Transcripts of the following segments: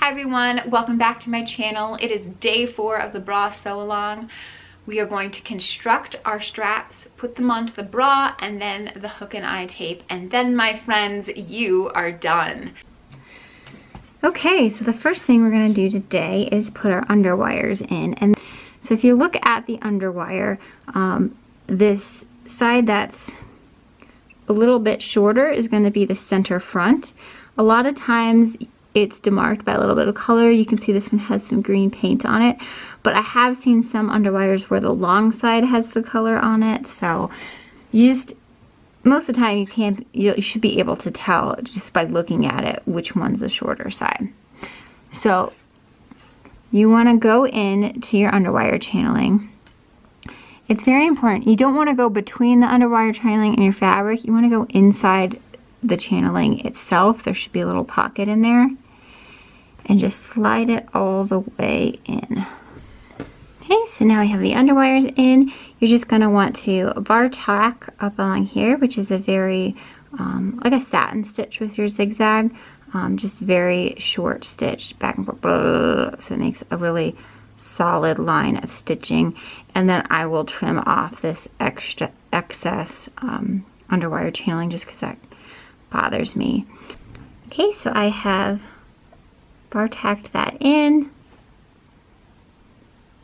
Hi everyone, welcome back to my channel. It is day 4 of the bra sew along. We are going to construct our straps, put them onto the bra, and then the hook and eye tape, and then my friends, you are done. Okay, so the first thing we're going to do today is put our underwires in. And so if you look at the underwire, this side that's a little bit shorter is going to be the center front. A lot of times it's demarked by a little bit of color. You can see this one has some green paint on it, but I have seen some underwires where the long side has the color on it. So most of the time you should be able to tell just by looking at it which one's the shorter side. So you want to go in to your underwire channeling. It's very important. You don't want to go between the underwire channeling and your fabric. You want to go inside the channeling itself. There should be a little pocket in there. And just slide it all the way in. Okay, so now we have the underwires in. You're just going to want to bar tack up along here, which is a very, like a satin stitch with your zigzag. Just very short stitch back and forth. So it makes a really solid line of stitching. And then I will trim off this excess underwire channeling just because that bothers me. Okay, so I have bar tacked that in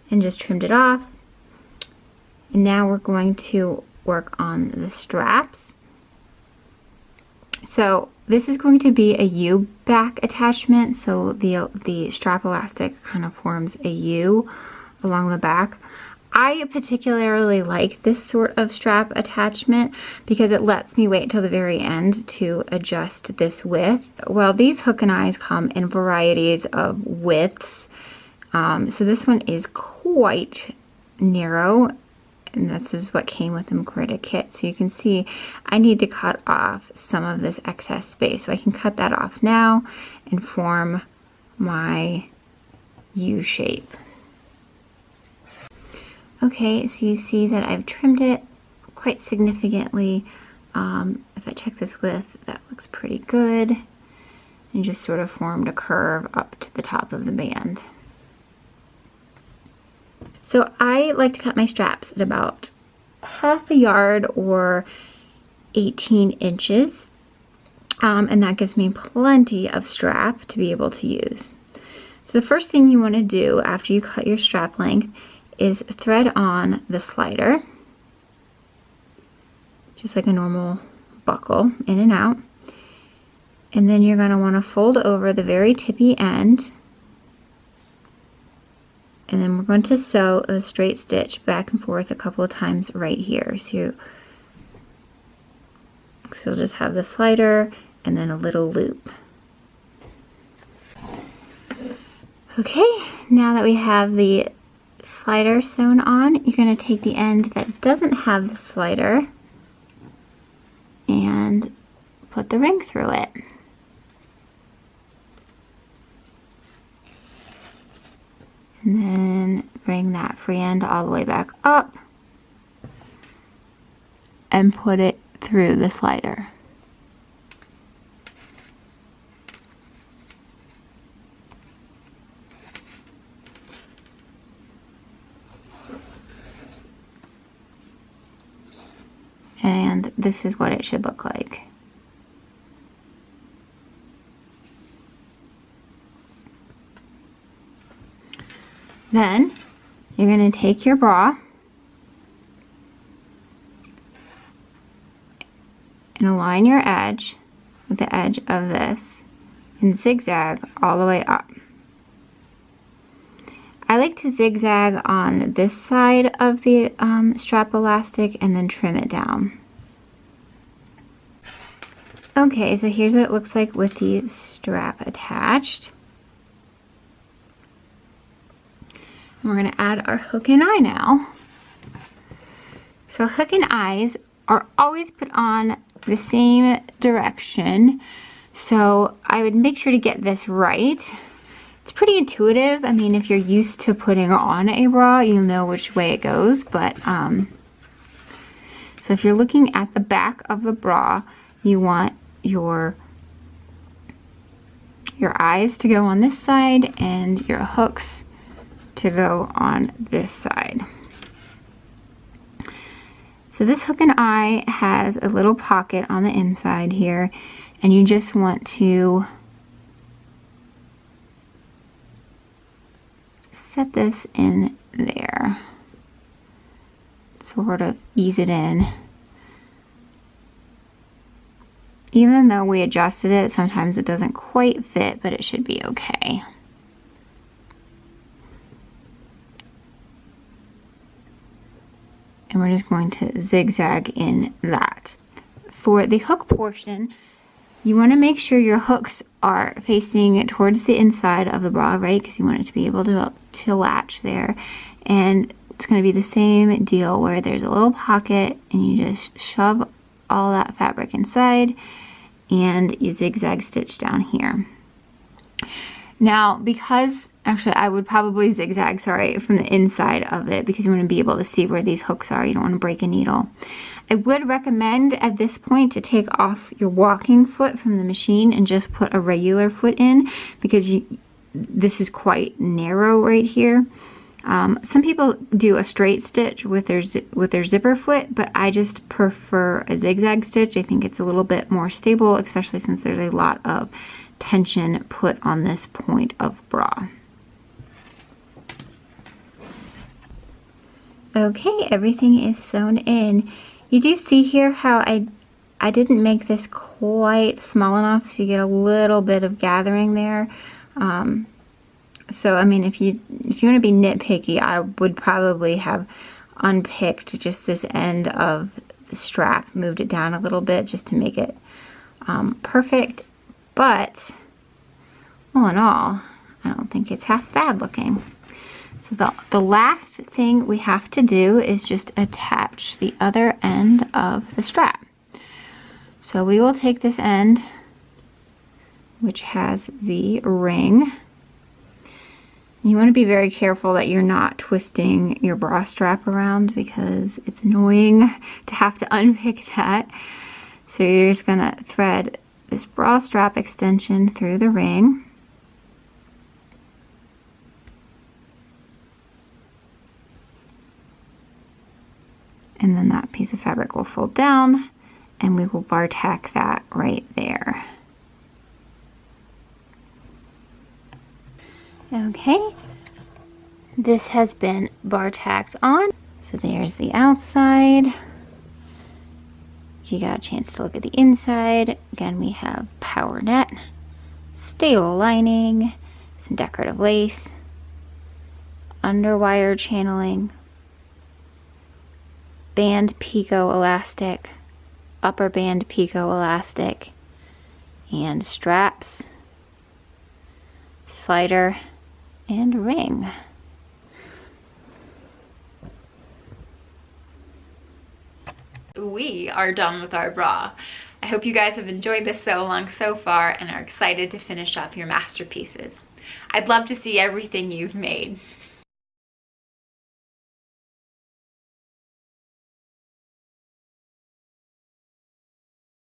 and just trimmed it off. And now we're going to work on the straps. So this is going to be a U back attachment. So the strap elastic kind of forms a U along the back. I particularly like this sort of strap attachment because it lets me wait till the very end to adjust this width. Well, these hook and eyes come in varieties of widths. So this one is quite narrow, and this is what came with the Microtex kit. So you can see I need to cut off some of this excess space. So I can cut that off now and form my U shape. Okay, so you see that I've trimmed it quite significantly. If I check this width, that looks pretty good. And just sort of formed a curve up to the top of the band. So I like to cut my straps at about ½ a yard or 18 inches. And that gives me plenty of strap to be able to use. So the first thing you want to do after you cut your strap length is thread on the slider, just like a normal buckle, in and out. And then you're going to want to fold over the very tippy end, and then we're going to sew a straight stitch back and forth a couple of times right here. So you'll just have the slider and then a little loop. Okay, now that we have the slider sewn on, you're going to take the end that doesn't have the slider and put the ring through it. And then bring that free end all the way back up and put it through the slider. And this is what it should look like. Then you're going to take your bra and align your edge with the edge of this and zigzag all the way up. I like to zigzag on this side of the strap elastic and then trim it down. Okay, so here's what it looks like with the strap attached. And we're going to add our hook and eye now. So hook and eyes are always put on the same direction. So I would make sure to get this right. It's pretty intuitive. I mean, if you're used to putting on a bra, you'll know which way it goes. But so if you're looking at the back of the bra, you want your your eyes to go on this side and your hooks to go on this side. So this hook and eye has a little pocket on the inside here, and you just want to set this in there, sort of ease it in. Even though we adjusted it, sometimes it doesn't quite fit, but it should be okay. And we're just going to zigzag in that. For the hook portion, you want to make sure your hooks are facing towards the inside of the bra, right? Because you want it to be able to latch there. And it's going to be the same deal where there's a little pocket and you just shove all that fabric inside and you zigzag stitch down here. Now, because actually I would probably zigzag, sorry, from the inside of it, because you want to be able to see where these hooks are. You don't want to break a needle. I would recommend at this point to take off your walking foot from the machine and just put a regular foot in, because this is quite narrow right here. Some people do a straight stitch with their zipper foot, but I just prefer a zigzag stitch. I think it's a little bit more stable, especially since there's a lot of tension put on this point of bra. Okay, everything is sewn in. You do see here how I didn't make this quite small enough, so you get a little bit of gathering there. So I mean, if you want to be nitpicky, I would probably have unpicked just this end of the strap, moved it down a little bit just to make it perfect. But all in all, I don't think it's half bad looking. So the last thing we have to do is just attach the other end of the strap. So we will take this end, which has the ring. You want to be very careful that you're not twisting your bra strap around, because it's annoying to have to unpick that. So you're just gonna thread this bra strap extension through the ring. And then that piece of fabric will fold down and we will bar tack that right there. Okay, this has been bar tacked on. So there's the outside. If you got a chance to look at the inside, again we have Powernet, stable lining, some decorative lace, underwire channeling, band picot elastic, upper band picot elastic, and straps, slider, and ring. We are done with our bra. I hope you guys have enjoyed this sew along so far and are excited to finish up your masterpieces. I'd love to see everything you've made.